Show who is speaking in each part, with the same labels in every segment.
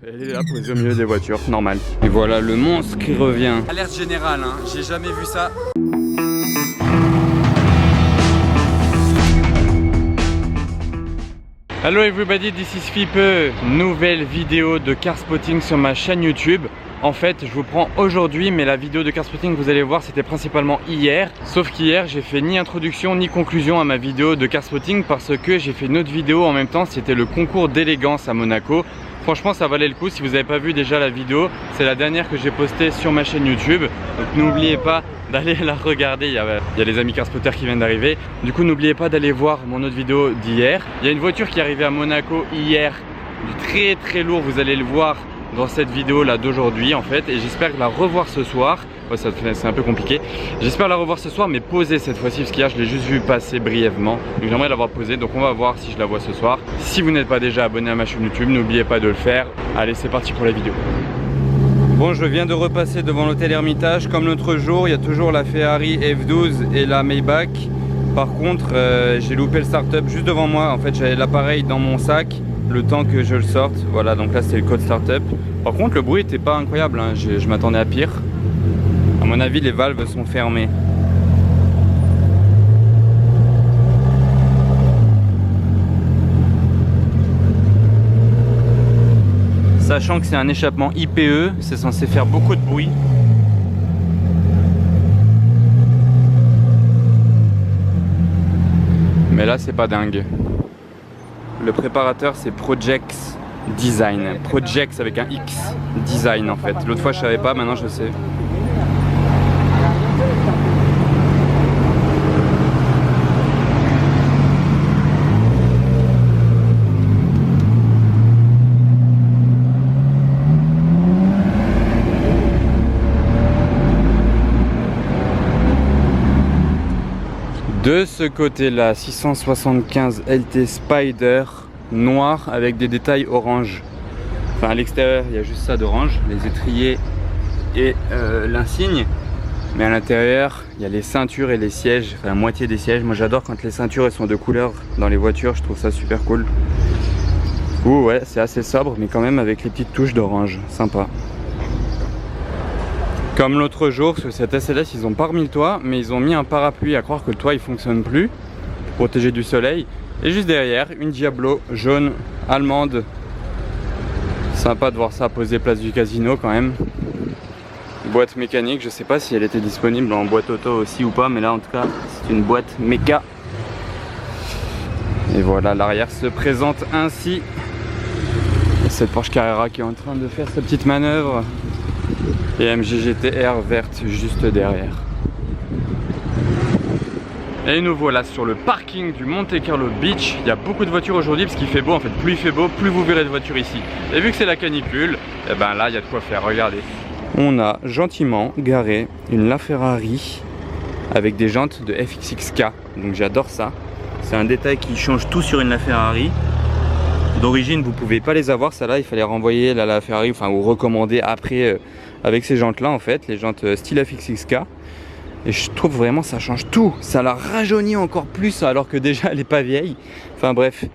Speaker 1: Elle est là posée au milieu des voitures, normal. Et voilà le monstre qui revient. Alerte générale, hein, j'ai jamais vu ça. Hello everybody, this is Fipe. Nouvelle vidéo de car spotting sur ma chaîne YouTube. En fait, je vous prends aujourd'hui, mais la vidéo de car spotting, vous allez voir, c'était principalement hier. Sauf qu'hier, j'ai fait ni introduction ni conclusion à ma vidéo de car spotting parce que j'ai fait une autre vidéo en même temps. C'était le concours d'élégance à Monaco. Franchement, ça valait le coup. Si vous n'avez pas vu déjà la vidéo, c'est la dernière que j'ai postée sur ma chaîne YouTube. Donc n'oubliez pas d'aller la regarder. Il y a les amis car spotters qui viennent d'arriver. Du coup, n'oubliez pas d'aller voir mon autre vidéo d'hier. Il y a une voiture qui est arrivée à Monaco hier, du très lourd. Vous allez le voir dans cette vidéo là d'aujourd'hui en fait, et j'espère la revoir ce soir. Ouais, c'est un peu compliqué. J'espère la revoir ce soir, mais posée cette fois-ci, parce qu'hier je l'ai juste vu passer brièvement. Donc j'aimerais l'avoir posée, donc on va voir si je la vois ce soir. Si vous n'êtes pas déjà abonné à ma chaîne YouTube, n'oubliez pas de le faire. Allez, c'est parti pour la vidéo. Bon, je viens de repasser devant l'hôtel Hermitage. Comme l'autre jour, il y a toujours la Ferrari F12 et la Maybach. Par contre, j'ai loupé le start-up juste devant moi. En fait, j'avais l'appareil dans mon sac le temps que je le sorte. Voilà, donc là c'est le code start-up. Par contre, le bruit était pas incroyable, hein. Je m'attendais à pire. À mon avis, les valves sont fermées. Sachant que c'est un échappement IPE, c'est censé faire beaucoup de bruit. Mais là, c'est pas dingue. Le préparateur, c'est Projects Design. Projects avec un X. Design en fait. L'autre fois, je savais pas, maintenant je sais. De ce côté-là, 675 LT Spider noir avec des détails orange. Enfin, à l'extérieur, il y a juste ça d'orange, les étriers et l'insigne. Mais à l'intérieur, il y a les ceintures et les sièges, enfin la moitié des sièges. Moi, j'adore quand les ceintures elles sont de couleur dans les voitures, je trouve ça super cool. Ouh, ouais, c'est assez sobre, mais quand même avec les petites touches d'orange, sympa. Comme l'autre jour, sur cette SLS, ils n'ont pas remis le toit, mais ils ont mis un parapluie, à croire que le toit il fonctionne plus, pour protéger du soleil. Et juste derrière, une Diablo jaune allemande. Sympa de voir ça posé place du casino quand même. Boîte mécanique, je sais pas si elle était disponible en boîte auto aussi ou pas, mais là en tout cas, c'est une boîte méca. Et voilà, l'arrière se présente ainsi. Et cette Porsche Carrera qui est en train de faire sa petite manœuvre. Et MG GT-R verte juste derrière. Et nous voilà sur le parking du Monte Carlo Beach. Il y a beaucoup de voitures aujourd'hui parce qu'il fait beau. En fait, plus il fait beau, plus vous verrez de voitures ici. Et vu que c'est la canicule, et ben là il y a de quoi faire, regardez. On a gentiment garé une LaFerrari avec des jantes de FXXK. Donc j'adore ça. C'est un détail qui change tout sur une LaFerrari. D'origine, vous pouvez pas les avoir, ça là, il fallait renvoyer la LaFerrari, enfin ou recommander après avec ces jantes là en fait, les jantes style FXXK. Et je trouve vraiment ça change tout, ça la rajeunit encore plus alors que déjà elle est pas vieille. Enfin bref,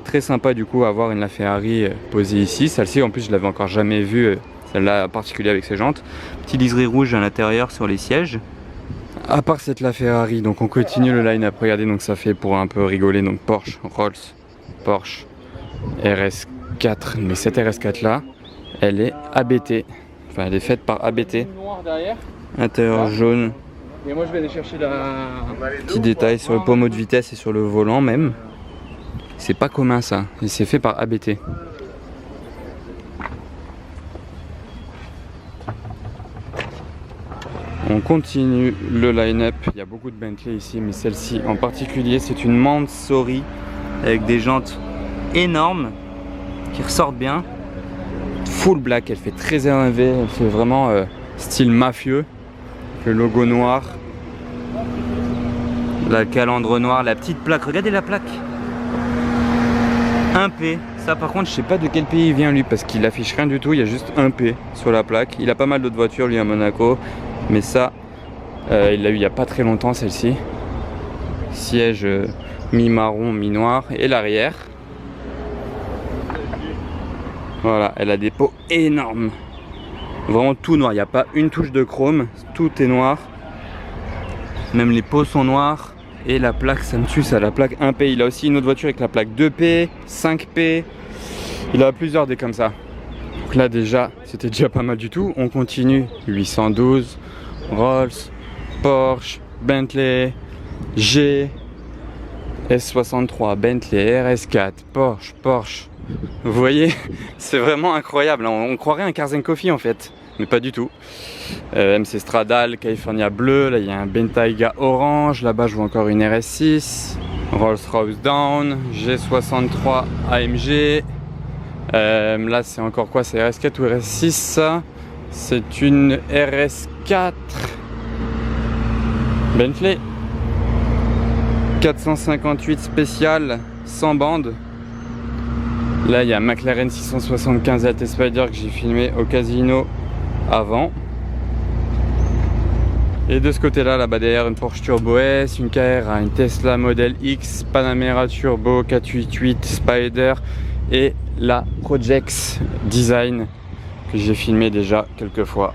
Speaker 1: très sympa du coup avoir une LaFerrari posée ici. Celle-ci en plus je l'avais encore jamais vue, celle-là en particulier avec ses jantes. Petit liseré rouge à l'intérieur sur les sièges. À part cette LaFerrari, donc on continue le line-up, regardez, donc ça fait pour un peu rigoler, donc Porsche, Rolls, Porsche, RS4, mais cette RS4 là, elle est ABT, enfin elle est faite par ABT, intérieur jaune, et moi je vais aller chercher petit détail sur le pommeau de vitesse et sur le volant même, c'est pas commun ça, et c'est fait par ABT. On continue le line-up, il y a beaucoup de Bentley ici, mais celle-ci en particulier c'est une Mansory avec des jantes énormes qui ressortent bien, full black, elle fait très énervée, elle fait vraiment style mafieux, le logo noir, la calandre noire, la petite plaque, regardez la plaque, 1P, ça par contre je sais pas de quel pays il vient lui parce qu'il affiche rien du tout, il y a juste 1P sur la plaque. Il a pas mal d'autres voitures lui à Monaco, mais ça il l'a eu il y a pas très longtemps celle-ci. Siège mi-marron, mi-noir, et l'arrière Voilà, elle a des pots énormes. Vraiment tout noir, il n'y a pas une touche de chrome, tout est noir. Même les pots sont noirs. Et la plaque, ça me tue, ça, la plaque 1P. Il a aussi une autre voiture avec la plaque 2P, 5P. Il a plusieurs des comme ça. Donc là déjà, c'était déjà pas mal du tout. On continue. 812, Rolls, Porsche, Bentley, G, S63, Bentley, RS4, Porsche. Vous voyez, c'est vraiment incroyable. On croirait un Cars & Coffee en fait, mais pas du tout. MC Stradale, California bleu, là il y a un Bentayga orange, là-bas je vois encore une RS6, Rolls-Royce Down, G63 AMG. Là c'est encore quoi, c'est RS4 ou RS6 ça? C'est une RS4 Bentley 458 spécial sans bande. Là il y a McLaren 675 LT Spider que j'ai filmé au casino avant. Et de ce côté là, là-bas derrière, une Porsche Turbo S, une Carrera, une Tesla Model X, Panamera Turbo 488 Spider et la Projects Design que j'ai filmé déjà quelques fois.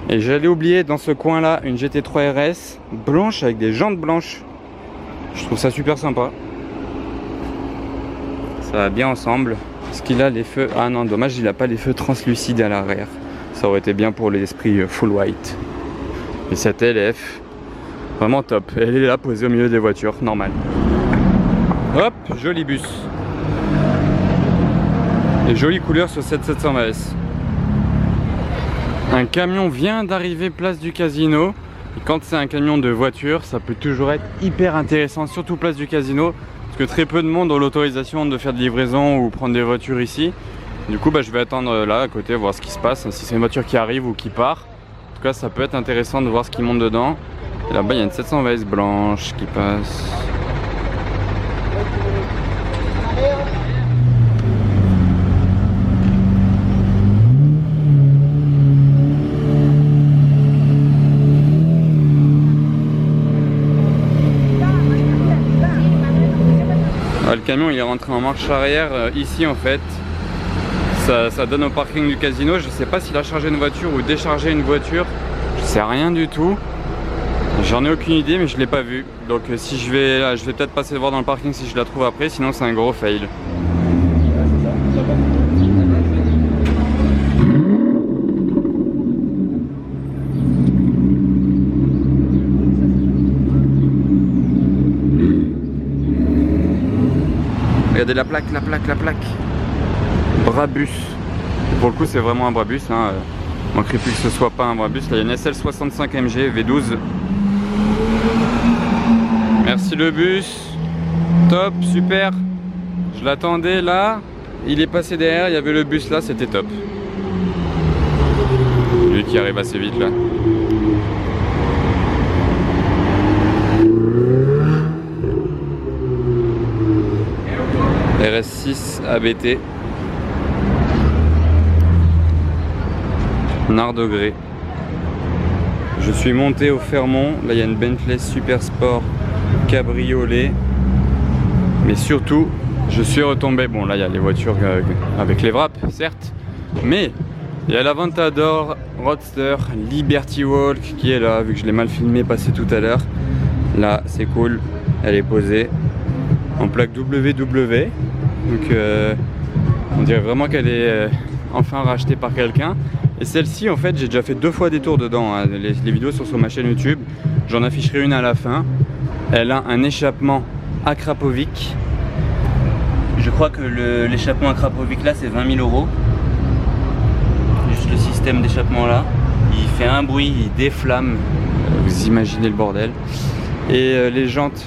Speaker 1: Et j'allais oublier dans ce coin là une GT3 RS blanche avec des jantes blanches. Je trouve ça super sympa. Ça va bien ensemble. Est-ce qu'il a les feux? Ah non, dommage, il n'a pas les feux translucides à l'arrière. Ça aurait été bien pour l'esprit full white. Et cette LF, vraiment top. Elle est là posée au milieu des voitures, normal. Hop, joli bus. Et jolie couleur sur cette 720S. Un camion vient d'arriver place du casino. Et quand c'est un camion de voiture, ça peut toujours être hyper intéressant, surtout place du casino. Parce que très peu de monde ont l'autorisation de faire des livraisons ou prendre des voitures ici. Du coup je vais attendre là à côté voir ce qui se passe, si c'est une voiture qui arrive ou qui part. En tout cas ça peut être intéressant de voir ce qui monte dedans. Et là-bas il y a une 720S blanche qui passe. Le camion il est rentré en marche arrière ici en fait. Ça donne au parking du casino. Je sais pas s'il a chargé une voiture ou déchargé une voiture. Je sais rien du tout. J'en ai aucune idée mais je l'ai pas vu. Donc si je vais peut-être passer voir dans le parking si je la trouve après. Sinon c'est un gros fail. Regardez la plaque. Brabus. Et pour le coup c'est vraiment un Brabus hein. Manquerait plus que ce soit pas un Brabus. Là il y a une SL65 MG V12. Merci le bus. Top, super. Je l'attendais là. Il est passé derrière, il y avait le bus là, c'était top. Lui qui arrive assez vite là. RS6 ABT. Nardegré. Je suis monté au Fermont. Là il y a une Bentley Super Sport cabriolet. Mais surtout je suis retombé. Bon là il y a les voitures avec les wraps certes. Mais il y a l'Aventador Roadster Liberty Walk qui est là. Vu que je l'ai mal filmé passé tout à l'heure. Là c'est cool. Elle est posée en plaque WW. Donc on dirait vraiment qu'elle est enfin rachetée par quelqu'un. Et celle-ci en fait j'ai déjà fait 2 fois des tours dedans hein. Les vidéos sont sur ma chaîne YouTube. J'en afficherai une à la fin. Elle a un échappement Akrapovic. Je crois que l'échappement Akrapovic là c'est 20 000 €. Juste le système d'échappement là. Il fait un bruit, il déflamme. Vous imaginez le bordel. Et les jantes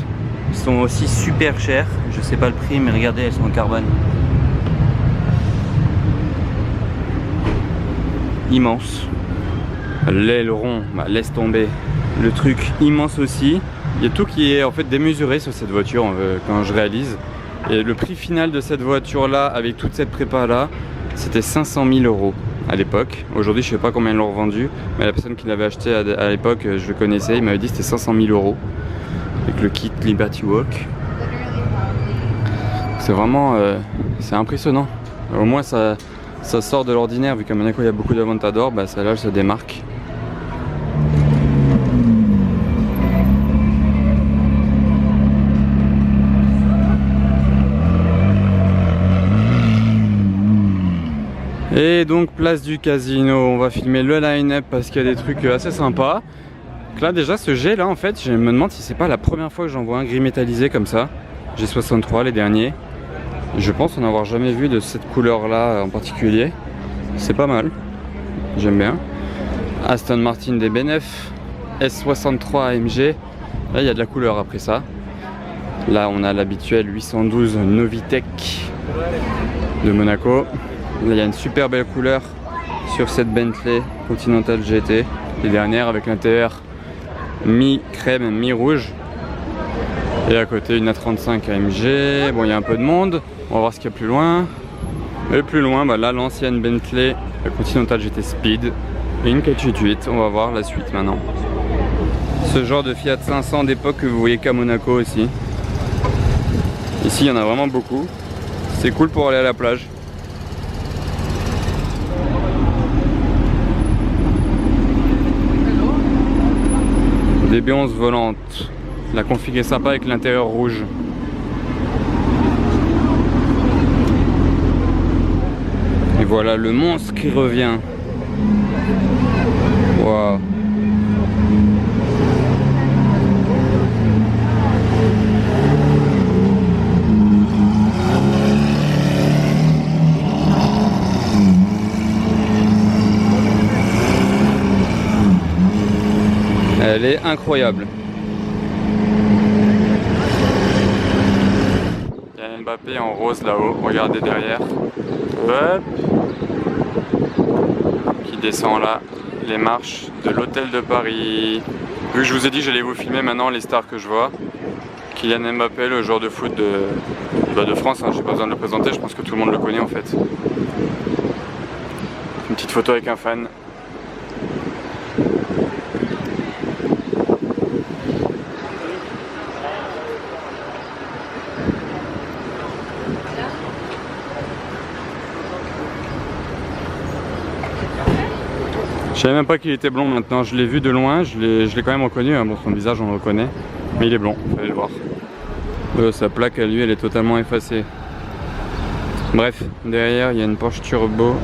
Speaker 1: sont aussi super chères. Je sais pas le prix mais regardez elles sont en carbone. Immense. L'aileron, bah, laisse tomber. Le truc immense aussi. Il y a tout qui est en fait démesuré sur cette voiture quand je réalise. Et le prix final de cette voiture là avec toute cette prépa là c'était 500 000 € à l'époque. Aujourd'hui je sais pas combien ils l'ont revendu. Mais la personne qui l'avait acheté à l'époque je le connaissais. Il m'avait dit que c'était 500 000 € avec le kit Liberty Walk. C'est vraiment c'est impressionnant. Au moins ça sort de l'ordinaire, vu qu'à Monaco il y a beaucoup d'Aventador, bah celle-là elle se démarque. Et donc place du casino, on va filmer le line-up parce qu'il y a des trucs assez sympas. Donc là déjà ce G là en fait, je me demande si c'est pas la première fois que j'en vois un gris métallisé comme ça. G63 les derniers. Je pense en avoir jamais vu de cette couleur là en particulier. C'est pas mal, j'aime bien. Aston Martin DB9, S63 AMG. Là il y a de la couleur après ça. Là on a l'habituel 812 Novitec de Monaco. Là il y a une super belle couleur sur cette Bentley Continental GT, les dernières avec l'intérieur mi-crème, mi-rouge. Et à côté une A35 AMG. Bon il y a un peu de monde, on va voir ce qu'il y a plus loin. Et plus loin, bah là l'ancienne Bentley Continental GT Speed et une 488, on va voir la suite maintenant. Ce genre de Fiat 500 d'époque que vous voyez qu'à Monaco aussi. Ici il y en a vraiment beaucoup, c'est cool pour aller à la plage. DB11 volante, la config est sympa avec l'intérieur rouge. Et voilà le monstre qui revient. Waouh. Elle est incroyable. Il y a Mbappé en rose là-haut, regardez derrière. Hop. Qui descend là, les marches de l'hôtel de Paris. Vu que je vous ai dit que j'allais vous filmer maintenant les stars que je vois. Kylian Mbappé, le joueur de foot de France, hein, j'ai pas besoin de le présenter, je pense que tout le monde le connaît en fait. Une petite photo avec un fan. Je savais même pas qu'il était blond maintenant, je l'ai vu de loin, je l'ai quand même reconnu, hein. Bon son visage on le reconnaît, mais il est blond, fallait le voir. Sa plaque à lui elle est totalement effacée. Bref, derrière il y a une Porsche Turbo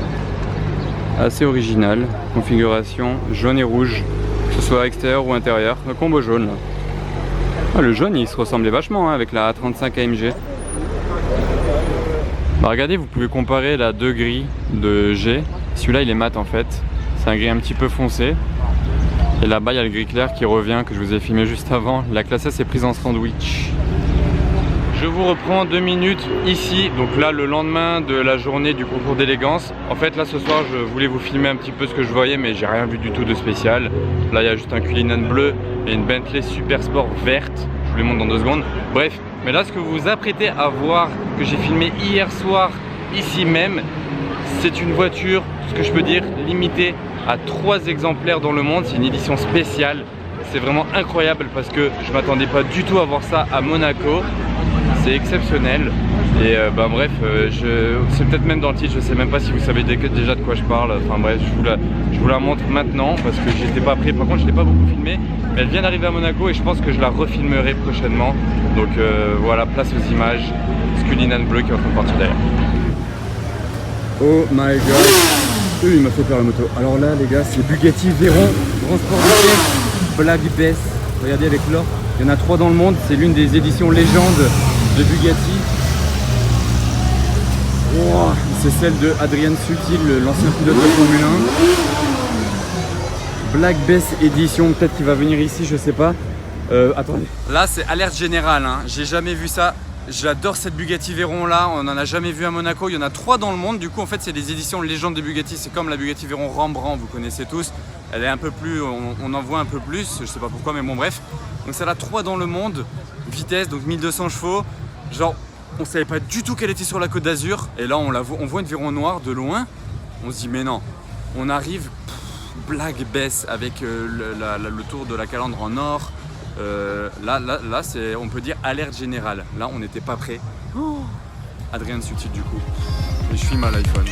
Speaker 1: assez originale, configuration jaune et rouge, que ce soit extérieur ou intérieur, le combo jaune là. Ah, le jaune il se ressemblait vachement hein, avec la A35 AMG. Bah regardez, vous pouvez comparer la 2 gris de G, celui-là il est mat en fait. C'est un gris un petit peu foncé. Et là-bas, il y a le gris clair qui revient, que je vous ai filmé juste avant. La classe S est prise en sandwich. Je vous reprends 2 minutes ici. Donc là, le lendemain de la journée du concours d'élégance. En fait, là, ce soir, je voulais vous filmer un petit peu ce que je voyais, mais j'ai rien vu du tout de spécial. Là, il y a juste un Cullinan bleu et une Bentley Super Sport verte. Je vous les montre dans 2 secondes. Bref, mais là, ce que vous vous apprêtez à voir, que j'ai filmé hier soir, ici même, c'est une voiture, ce que je peux dire, limitée à 3 exemplaires dans le monde. C'est une édition spéciale. C'est vraiment incroyable parce que je m'attendais pas du tout à voir ça à Monaco. C'est exceptionnel. Et bah bref, c'est peut-être même dans le titre, je sais même pas si vous savez déjà de quoi je parle. Enfin bref, je vous la montre maintenant parce que j'étais pas prêt. Par contre, je l'ai pas beaucoup filmé. Mais elle vient d'arriver à Monaco et je pense que je la refilmerai prochainement. Donc voilà, place aux images. Cullinan bleu qui est en train de partir derrière. Oh my god. Il m'a fait peur la moto. Alors là les gars, c'est Bugatti Veyron, grand sport de Black Bess. Regardez avec l'or, il y en a 3 dans le monde. C'est l'une des éditions légendes de Bugatti. Wow. C'est celle de Adrian Sutil, l'ancien pilote de Formule 1. Black Bess édition, peut-être qu'il va venir ici, je sais pas. Attendez. Là c'est alerte générale, hein. J'ai jamais vu ça. J'adore cette Bugatti Veyron là, on n'en a jamais vu à Monaco, il y en a 3 dans le monde. Du coup en fait c'est des éditions légendes de Bugatti, c'est comme la Bugatti Veyron Rembrandt, vous connaissez tous. Elle est un peu plus, on en voit un peu plus, je sais pas pourquoi mais bon bref. Donc c'est la 3 dans le monde, vitesse donc 1200 chevaux. Genre on savait pas du tout qu'elle était sur la Côte d'Azur. Et là on voit une Veyron noire de loin, on se dit mais non. On arrive, Black Bess avec le tour de la calandre en or. Là c'est, on peut dire alerte générale. Là on n'était pas prêt. Oh, Adrien Subtil du coup. Et je filme à l'iPhone.